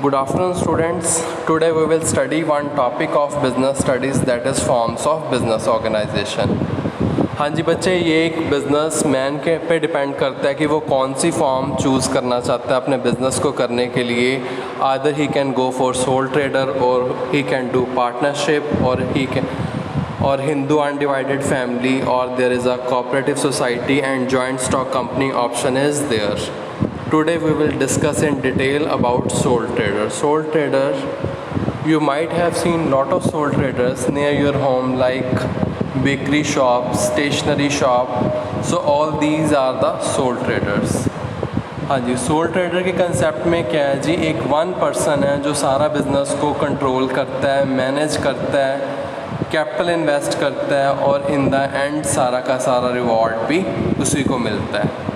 Good afternoon students. Today we will study one topic of business studies, that is forms of business organization. हाँ जी बच्चे, ये एक business man के पे depend करता है कि वो कौन सी फॉर्म चूज़ करना चाहता है अपने बिज़नेस को करने के लिए. Either he can go for soul trader और ही कैन डू पार्टनरशिप और Hindu undivided family, or there is a cooperative society and joint stock company option is there. Today we will discuss in detail about sole trader. Sole trader, you might have seen lot of sole traders near your home, like bakery shop, stationery shop. So all these are the sole traders. हाँ जी, soul trader के concept में क्या है जी, एक one person है जो सारा business को कंट्रोल करता है, मैनेज करता है, कैपिटल इन्वेस्ट करता है और इन द एंड सारा का सारा रिवॉर्ड भी उसी को मिलता है.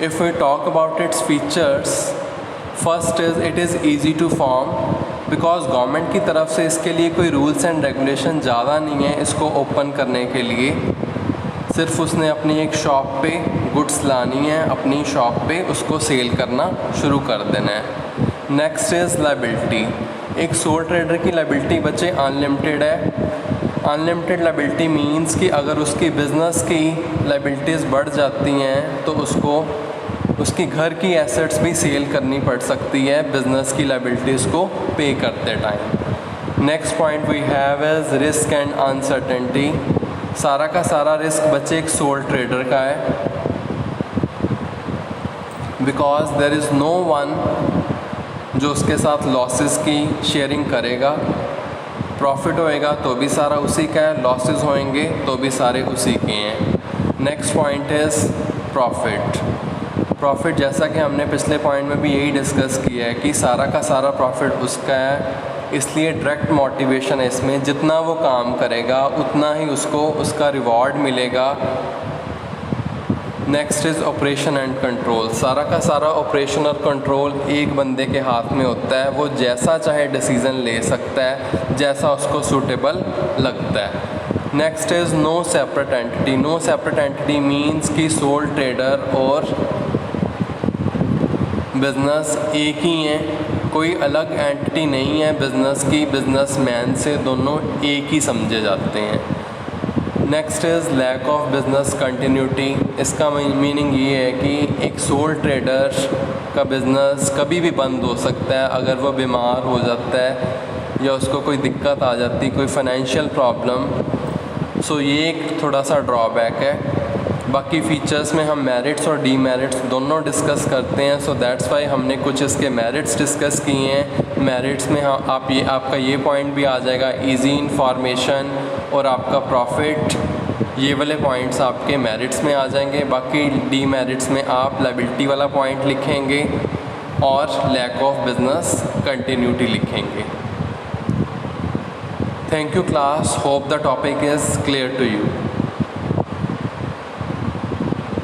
If we talk about its features, first is it is easy to form because government की तरफ से इसके लिए कोई रूल्स एंड रेगुलेशन ज़्यादा नहीं है. इसको ओपन करने के लिए सिर्फ उसने अपनी एक शॉप पे गुड्स लानी है, अपनी शॉप पे उसको सेल करना शुरू कर देना है. Next is liability. एक सोल ट्रेडर की लायबिलिटी बच्चे अनलिमिटेड है. अनलिमिटेड लायबिलिटी मींस कि अगर उसकी बिज़नेस की लायबिलिटीज़ बढ़ जाती हैं तो उसको उसकी घर की एसेट्स भी सेल करनी पड़ सकती है बिज़नेस की लायबिलिटीज़ को पे करते time. Next point we have is risk and uncertainty. सारा का सारा रिस्क बच्चे एक सोल ट्रेडर का है because there is no one जो उसके साथ लॉसेस की शेयरिंग करेगा. प्रॉफिट होएगा तो भी सारा उसी का है, लॉसेस होंगे तो भी सारे उसी के हैं. Next point is profit. Profit जैसा कि हमने पिछले पॉइंट में भी यही डिस्कस किया है कि सारा का सारा प्रॉफिट उसका है, इसलिए डायरेक्ट मोटिवेशन है इसमें. जितना वो काम करेगा उतना ही उसको उसका रिवॉर्ड मिलेगा. Next is operation and control. सारा का सारा ऑपरेशन और कंट्रोल एक बंदे के हाथ में होता है. वो जैसा चाहे डिसीज़न ले सकता है, जैसा उसको सूटेबल लगता है. Next is no separate entity. No separate entity means कि सोल ट्रेडर और बिज़नेस एक ही हैं, कोई अलग एंटिटी नहीं है बिज़नेस की. बिजनेसमैन से दोनों एक ही समझे जाते हैं. Next is lack of business continuity. इसका मीनिंग ये है कि एक सोल ट्रेडर का बिज़नेस कभी भी बंद हो सकता है अगर वो बीमार हो जाता है या उसको कोई दिक्कत आ जाती, कोई फाइनेंशियल प्रॉब्लम. सो ये एक थोड़ा सा ड्रॉबैक है. बाकी फ़ीचर्स में हम मेरिट्स और डीमेरिट्स दोनों डिस्कस करते हैं. सो दैट्स वाई हमने कुछ इसके मेरिट्स डिस्कस किए हैं. मेरिट्स में आपका ये पॉइंट भी आ जाएगा, इजी इंफॉर्मेशन और आपका प्रॉफिट. ये वाले पॉइंट्स आपके मेरिट्स में आ जाएंगे. बाकी डीमेरिट्स में आप लायबिलिटी वाला पॉइंट लिखेंगे और लैक ऑफ बिजनेस कंटिन्यूटी लिखेंगे. Thank you class. Hope the topic is clear to you.